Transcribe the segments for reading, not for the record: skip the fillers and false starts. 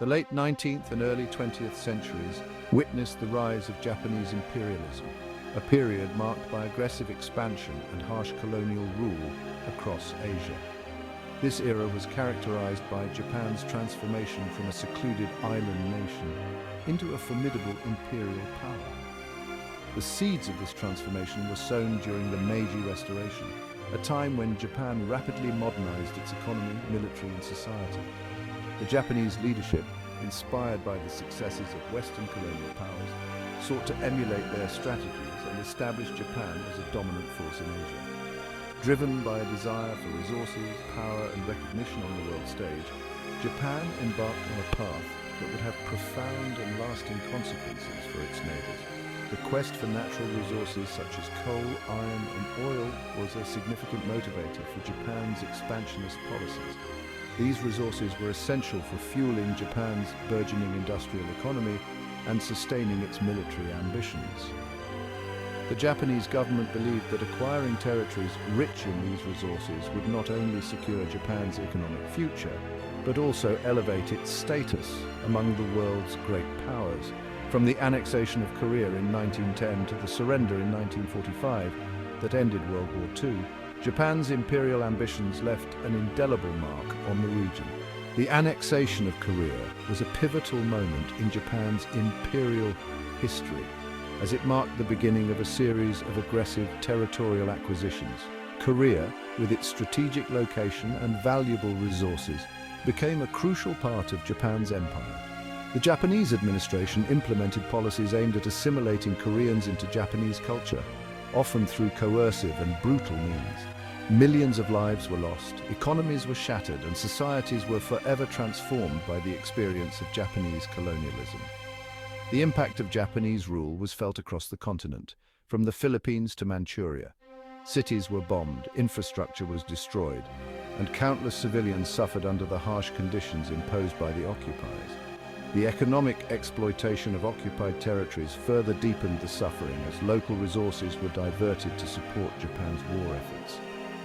The late 19th and early 20th centuries witnessed the rise of Japanese imperialism, a period marked by aggressive expansion and harsh colonial rule across Asia. This era was characterized by Japan's transformation from a secluded island nation into a formidable imperial power. The seeds of this transformation were sown during the Meiji Restoration, a time when Japan rapidly modernized its economy, military, and society. The Japanese leadership, inspired by the successes of Western colonial powers, sought to emulate their strategies and establish Japan as a dominant force in Asia. Driven by a desire for resources, power, and recognition on the world stage, Japan embarked on a path that would have profound and lasting consequences for its neighbors. The quest for natural resources such as coal, iron, and oil was a significant motivator for Japan's expansionist policies. These resources were essential for fueling Japan's burgeoning industrial economy and sustaining its military ambitions. The Japanese government believed that acquiring territories rich in these resources would not only secure Japan's economic future, but also elevate its status among the world's great powers. From the annexation of Korea in 1910 to the surrender in 1945 that ended World War II, Japan's imperial ambitions left an indelible mark on the region. The annexation of Korea was a pivotal moment in Japan's imperial history, as it marked the beginning of a series of aggressive territorial acquisitions. Korea, with its strategic location and valuable resources, became a crucial part of Japan's empire. The Japanese administration implemented policies aimed at assimilating Koreans into Japanese culture, often through coercive and brutal means. Millions of lives were lost, economies were shattered, and societies were forever transformed by the experience of Japanese colonialism. The impact of Japanese rule was felt across the continent, from the Philippines to Manchuria. Cities were bombed, infrastructure was destroyed, and countless civilians suffered under the harsh conditions imposed by the occupiers. The economic exploitation of occupied territories further deepened the suffering as local resources were diverted to support Japan's war efforts.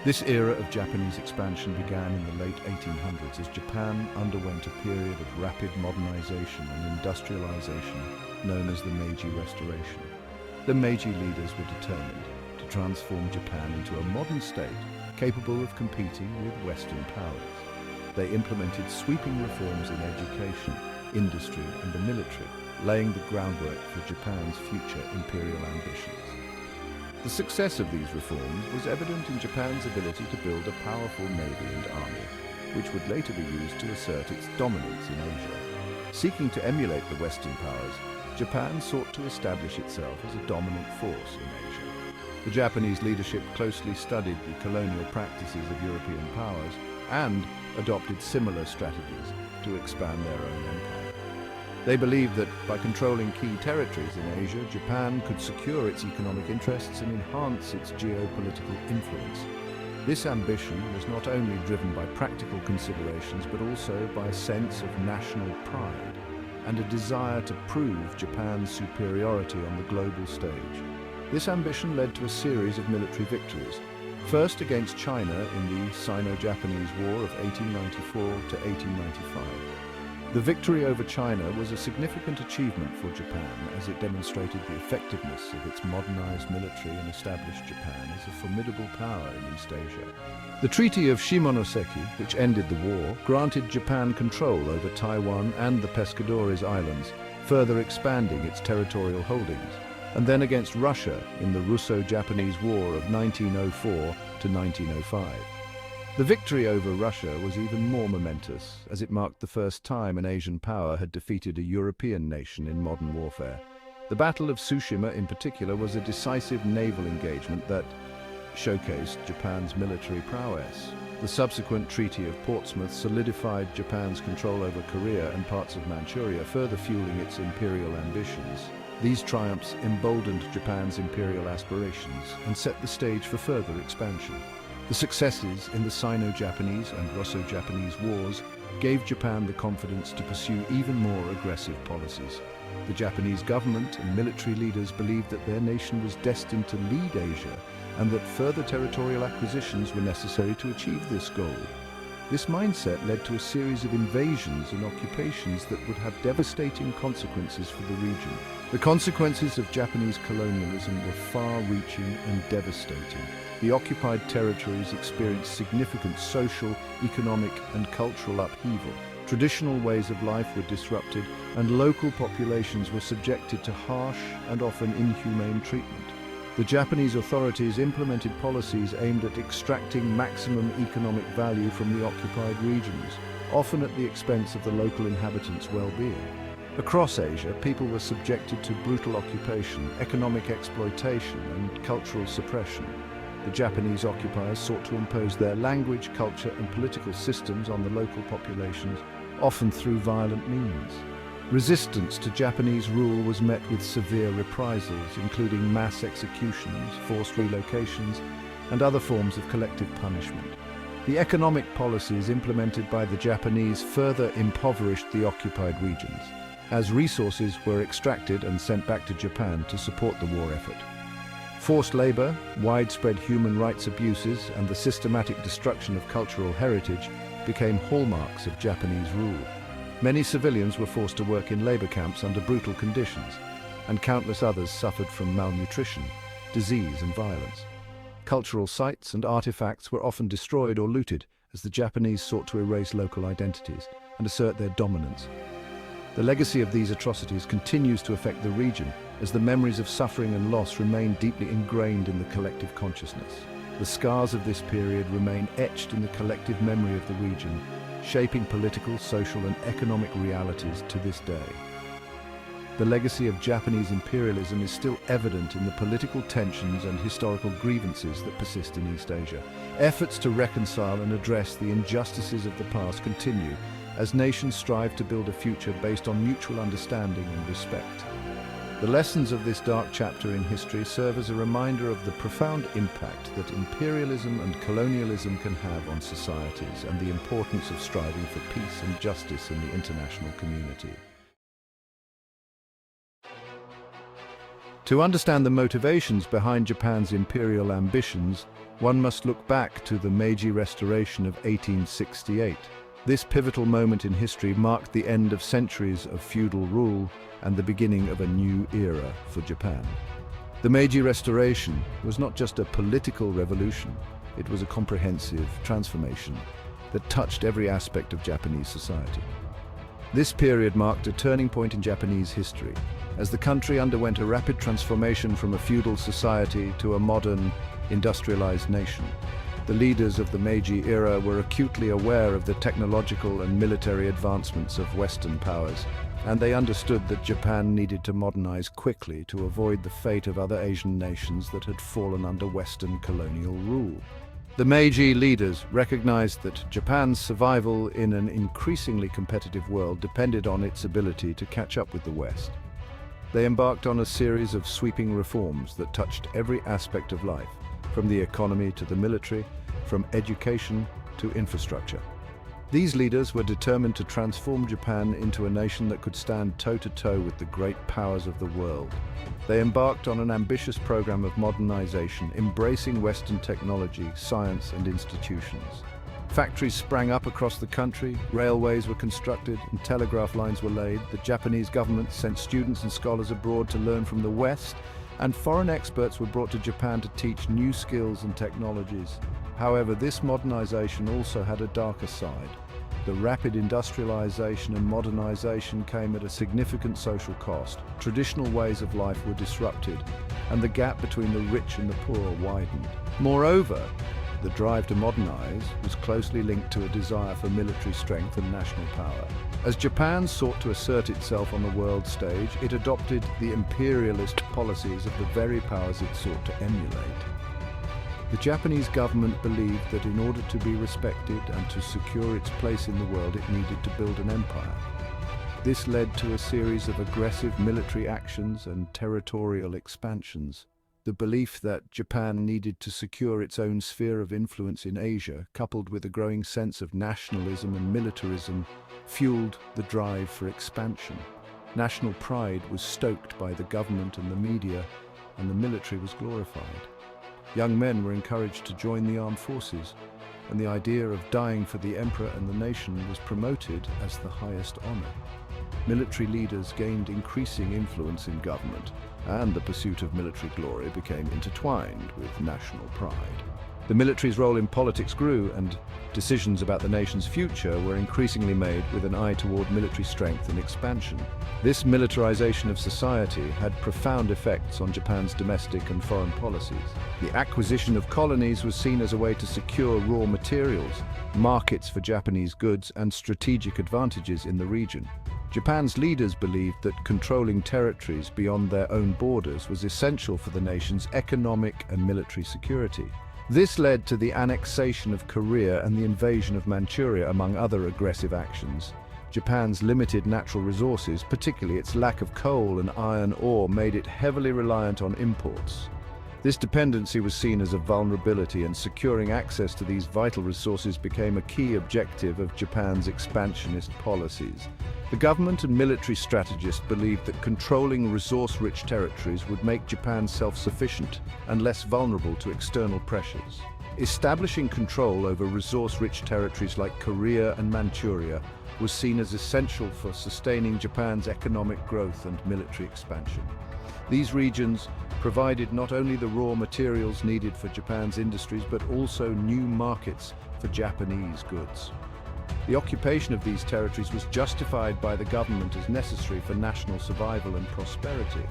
This era of Japanese expansion began in the late 1800s as Japan underwent a period of rapid modernization and industrialization known as the Meiji Restoration. The Meiji leaders were determined to transform Japan into a modern state capable of competing with Western powers. They implemented sweeping reforms in education, industry, and the military, laying the groundwork for Japan's future imperial ambitions. The success of these reforms was evident in Japan's ability to build a powerful navy and army, which would later be used to assert its dominance in Asia. Seeking to emulate the Western powers, Japan sought to establish itself as a dominant force in Asia. The Japanese leadership closely studied the colonial practices of European powers and adopted similar strategies to expand their own empire. They believed that by controlling key territories in Asia, Japan could secure its economic interests and enhance its geopolitical influence. This ambition was not only driven by practical considerations, but also by a sense of national pride and a desire to prove Japan's superiority on the global stage. This ambition led to a series of military victories, first against China in the Sino-Japanese War of 1894 to 1895. The victory over China was a significant achievement for Japan as it demonstrated the effectiveness of its modernized military and established Japan as a formidable power in East Asia. The Treaty of Shimonoseki, which ended the war, granted Japan control over Taiwan and the Pescadores Islands, further expanding its territorial holdings, and then against Russia in the Russo-Japanese War of 1904 to 1905. The victory over Russia was even more momentous, as it marked the first time an Asian power had defeated a European nation in modern warfare. The Battle of Tsushima in particular was a decisive naval engagement that showcased Japan's military prowess. The subsequent Treaty of Portsmouth solidified Japan's control over Korea and parts of Manchuria, further fueling its imperial ambitions. These triumphs emboldened Japan's imperial aspirations and set the stage for further expansion. The successes in the Sino-Japanese and Russo-Japanese Wars gave Japan the confidence to pursue even more aggressive policies. The Japanese government and military leaders believed that their nation was destined to lead Asia and that further territorial acquisitions were necessary to achieve this goal. This mindset led to a series of invasions and occupations that would have devastating consequences for the region. The consequences of Japanese colonialism were far-reaching and devastating. The occupied territories experienced significant social, economic, and cultural upheaval. Traditional ways of life were disrupted, and local populations were subjected to harsh and often inhumane treatment. The Japanese authorities implemented policies aimed at extracting maximum economic value from the occupied regions, often at the expense of the local inhabitants' well-being. Across Asia, people were subjected to brutal occupation, economic exploitation, and cultural suppression. The Japanese occupiers sought to impose their language, culture, and political systems on the local populations, often through violent means. Resistance to Japanese rule was met with severe reprisals, including mass executions, forced relocations, and other forms of collective punishment. The economic policies implemented by the Japanese further impoverished the occupied regions, as resources were extracted and sent back to Japan to support the war effort. Forced labor, widespread human rights abuses, and the systematic destruction of cultural heritage became hallmarks of Japanese rule. Many civilians were forced to work in labor camps under brutal conditions, and countless others suffered from malnutrition, disease, and violence. Cultural sites and artifacts were often destroyed or looted as the Japanese sought to erase local identities and assert their dominance. The legacy of these atrocities continues to affect the region as the memories of suffering and loss remain deeply ingrained in the collective consciousness. The scars of this period remain etched in the collective memory of the region, shaping political, social, and economic realities to this day. The legacy of Japanese imperialism is still evident in the political tensions and historical grievances that persist in East Asia. Efforts to reconcile and address the injustices of the past continue as nations strive to build a future based on mutual understanding and respect. The lessons of this dark chapter in history serve as a reminder of the profound impact that imperialism and colonialism can have on societies and the importance of striving for peace and justice in the international community. To understand the motivations behind Japan's imperial ambitions, one must look back to the Meiji Restoration of 1868. This pivotal moment in history marked the end of centuries of feudal rule and the beginning of a new era for Japan. The Meiji Restoration was not just a political revolution, it was a comprehensive transformation that touched every aspect of Japanese society. This period marked a turning point in Japanese history, as the country underwent a rapid transformation from a feudal society to a modern, industrialized nation. The leaders of the Meiji era were acutely aware of the technological and military advancements of Western powers, and they understood that Japan needed to modernize quickly to avoid the fate of other Asian nations that had fallen under Western colonial rule. The Meiji leaders recognized that Japan's survival in an increasingly competitive world depended on its ability to catch up with the West. They embarked on a series of sweeping reforms that touched every aspect of life, from the economy to the military, from education to infrastructure. These leaders were determined to transform Japan into a nation that could stand toe-to-toe with the great powers of the world. They embarked on an ambitious program of modernization, embracing Western technology, science, and institutions. Factories sprang up across the country, railways were constructed, and telegraph lines were laid. The Japanese government sent students and scholars abroad to learn from the West, and foreign experts were brought to Japan to teach new skills and technologies. However, this modernization also had a darker side. The rapid industrialization and modernization came at a significant social cost. Traditional ways of life were disrupted, and the gap between the rich and the poor widened. Moreover, the drive to modernize was closely linked to a desire for military strength and national power. As Japan sought to assert itself on the world stage, it adopted the imperialist policies of the very powers it sought to emulate. The Japanese government believed that in order to be respected and to secure its place in the world, it needed to build an empire. This led to a series of aggressive military actions and territorial expansions. The belief that Japan needed to secure its own sphere of influence in Asia, coupled with a growing sense of nationalism and militarism, fueled the drive for expansion. National pride was stoked by the government and the media, and the military was glorified. Young men were encouraged to join the armed forces, and the idea of dying for the emperor and the nation was promoted as the highest honor. Military leaders gained increasing influence in government, and the pursuit of military glory became intertwined with national pride. The military's role in politics grew, and decisions about the nation's future were increasingly made with an eye toward military strength and expansion. This militarization of society had profound effects on Japan's domestic and foreign policies. The acquisition of colonies was seen as a way to secure raw materials, markets for Japanese goods, and strategic advantages in the region. Japan's leaders believed that controlling territories beyond their own borders was essential for the nation's economic and military security. This led to the annexation of Korea and the invasion of Manchuria, among other aggressive actions. Japan's limited natural resources, particularly its lack of coal and iron ore, made it heavily reliant on imports. This dependency was seen as a vulnerability, and securing access to these vital resources became a key objective of Japan's expansionist policies. The government and military strategists believed that controlling resource-rich territories would make Japan self-sufficient and less vulnerable to external pressures. Establishing control over resource-rich territories like Korea and Manchuria was seen as essential for sustaining Japan's economic growth and military expansion. These regions provided not only the raw materials needed for Japan's industries, but also new markets for Japanese goods. The occupation of these territories was justified by the government as necessary for national survival and prosperity.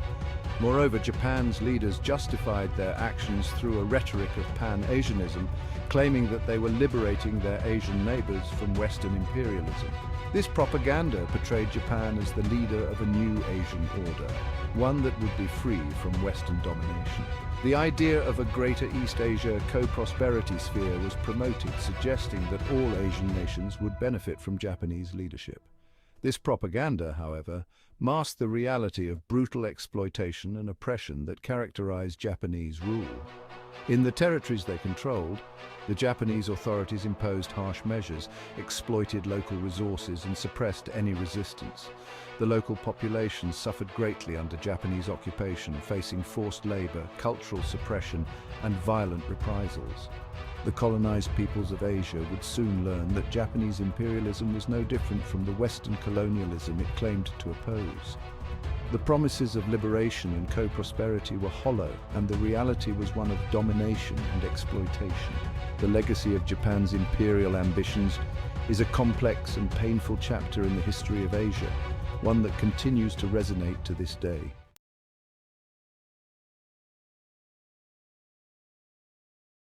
Moreover, Japan's leaders justified their actions through a rhetoric of Pan-Asianism, claiming that they were liberating their Asian neighbors from Western imperialism. This propaganda portrayed Japan as the leader of a new Asian order, one that would be free from Western domination. The idea of a greater East Asia co-prosperity sphere was promoted, suggesting that all Asian nations would benefit from Japanese leadership. This propaganda, however, masked the reality of brutal exploitation and oppression that characterized Japanese rule. In the territories they controlled, the Japanese authorities imposed harsh measures, exploited local resources, and suppressed any resistance. The local population suffered greatly under Japanese occupation, facing forced labor, cultural suppression, and violent reprisals. The colonized peoples of Asia would soon learn that Japanese imperialism was no different from the Western colonialism it claimed to oppose. The promises of liberation and co-prosperity were hollow, and the reality was one of domination and exploitation. The legacy of Japan's imperial ambitions is a complex and painful chapter in the history of Asia, one that continues to resonate to this day.